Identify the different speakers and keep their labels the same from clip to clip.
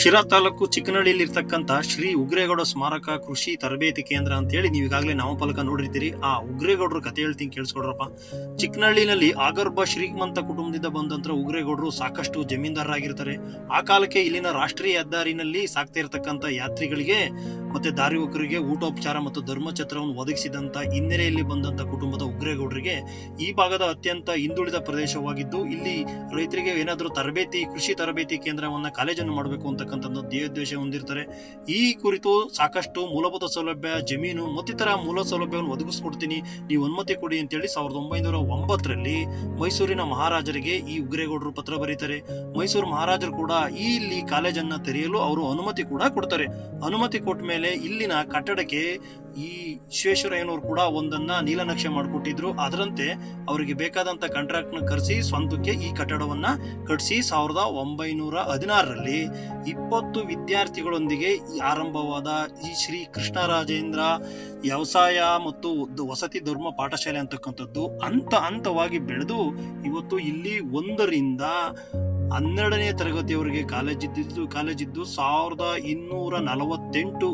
Speaker 1: ಶಿರಾ ತಾಲೂಕು ಚಿಕ್ಕನಹಳ್ಳಿಯಲ್ಲಿರ್ತಕ್ಕಂಥ ಶ್ರೀ ಉಗ್ರೇಗೌಡ ಸ್ಮಾರಕ ಕೃಷಿ ತರಬೇತಿ ಕೇಂದ್ರ ಅಂತ ಹೇಳಿ ನೀವು ಈಗಾಗಲೇ ನಾಮಫಲಕ ನೋಡಿರ್ತೀರಿ. ಆ ಉಗ್ರೇಗೌಡರು ಕತೆ ಹೇಳ್ತೀನಿ ಕೇಳಿಸ್ಕೊಡ್ರಪ್ಪ. ಚಿಕ್ಕನಹಳ್ಳಿನಲ್ಲಿ ಆಗರ್ಭ ಶ್ರೀಮಂತ ಕುಟುಂಬದಿಂದ ಬಂದಂತ ಉಗ್ರೇಗೌಡರು ಸಾಕಷ್ಟು ಜಮೀನ್ದಾರರಾಗಿರ್ತಾರೆ. ಆ ಕಾಲಕ್ಕೆ ಇಲ್ಲಿನ ರಾಷ್ಟ್ರೀಯ ಹೆದ್ದಾರಿನಲ್ಲಿ ಸಾಕ್ತಾ ಇರತಕ್ಕಂಥ ಯಾತ್ರಿಗಳಿಗೆ ಮತ್ತೆ ದಾರಿಹೋಕರಿಗೆ ಊಟೋಪಚಾರ ಮತ್ತು ಧರ್ಮಛತ್ರವನ್ನು ಒದಗಿಸಿದಂತ ಹಿನ್ನೆಲೆಯಲ್ಲಿ ಬಂದಂತ ಕುಟುಂಬದ ಉಗ್ರೇಗೌಡರಿಗೆ ಈ ಭಾಗದ ಅತ್ಯಂತ ಹಿಂದುಳಿದ ಪ್ರದೇಶವಾಗಿದ್ದು, ಇಲ್ಲಿ ರೈತರಿಗೆ ಏನಾದರೂ ಕೃಷಿ ತರಬೇತಿ ಕೇಂದ್ರವನ್ನ ಕಾಲೇಜನ್ನು ಮಾಡಬೇಕು ಅಂತಕ್ಕಂಥ ಧ್ಯೇಯೋದ್ದೇಶ ಹೊಂದಿರ್ತಾರೆ. ಈ ಕುರಿತು ಸಾಕಷ್ಟು ಮೂಲಭೂತ ಸೌಲಭ್ಯ, ಜಮೀನು ಮತ್ತಿತರ ಮೂಲ ಸೌಲಭ್ಯವನ್ನು ಒದಗಿಸ್ಕೊಡ್ತೀನಿ, ನೀವು ಅನುಮತಿ ಕೊಡಿ ಅಂತೇಳಿ 1909ರಲ್ಲಿ ಮೈಸೂರಿನ ಮಹಾರಾಜರಿಗೆ ಈ ಉಗ್ರೇಗೌಡರು ಪತ್ರ ಬರೀತಾರೆ. ಮೈಸೂರು ಮಹಾರಾಜರು ಕೂಡ ಇಲ್ಲಿ ಕಾಲೇಜನ್ನ ತೆರೆಯಲು ಅವರು ಅನುಮತಿ ಕೂಡ ಕೊಡ್ತಾರೆ. ಅನುಮತಿ ಕೊಟ್ಟ ಮೇಲೆ ಇಲ್ಲಿನ ಕಟ್ಟಡಕ್ಕೆ ಈ ವಿಶ್ವೇಶ್ವರಯ್ಯನವರು ಕೂಡ ಒಂದನ್ನ ನೀಲನಕ್ಷೆ ಮಾಡಿಕೊಟ್ಟಿದ್ರು. ಅದರಂತೆ ಅವರಿಗೆ ಬೇಕಾದಂತ ಕಾಂಟ್ರಾಕ್ಟ್ ನ ಕರೆಸಿ ಸ್ವಂತಕ್ಕೆ ಈ ಕಟ್ಟಡವನ್ನ ಕಟ್ಟಿಸಿ 1916ರಲ್ಲಿ 20 ವಿದ್ಯಾರ್ಥಿಗಳೊಂದಿಗೆ ಆರಂಭವಾದ ಈ ಶ್ರೀ ಕೃಷ್ಣರಾಜೇಂದ್ರ ವ್ಯವಸಾಯ ಮತ್ತು ವಸತಿ ಧರ್ಮ ಪಾಠಶಾಲೆ ಅಂತಕ್ಕಂಥದ್ದು ಹಂತವಾಗಿ ಬೆಳೆದು ಇವತ್ತು ಇಲ್ಲಿ 1ರಿಂದ 12ನೇ ತರಗತಿಯವರೆಗೆ ಕಾಲೇಜಿದ್ದು 1248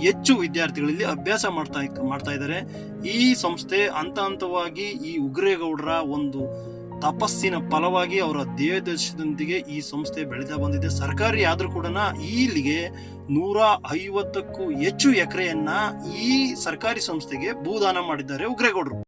Speaker 1: ಹೆಚ್ಚು ವಿದ್ಯಾರ್ಥಿಗಳಲ್ಲಿ ಅಭ್ಯಾಸ ಮಾಡ್ತಾ ಇದ್ದಾರೆ. ಈ ಸಂಸ್ಥೆ ಹಂತವಾಗಿ ಈ ಉಗ್ರೇಗೌಡರ ಒಂದು ತಪಸ್ಸಿನ ಫಲವಾಗಿ ಅವರ ಧ್ಯೇಯೋದ್ದೇಶದೊಂದಿಗೆ ಈ ಸಂಸ್ಥೆ ಬೆಳೀತಾ ಬಂದಿದೆ. ಸರ್ಕಾರಿ ಆದ್ರೂ ಕೂಡ ಇಲ್ಲಿಗೆ 150ಕ್ಕೂ ಹೆಚ್ಚು ಎಕರೆಯನ್ನ ಈ ಸರ್ಕಾರಿ ಸಂಸ್ಥೆಗೆ ಭೂದಾನ ಮಾಡಿದ್ದಾರೆ ಉಗ್ರೇಗೌಡರು.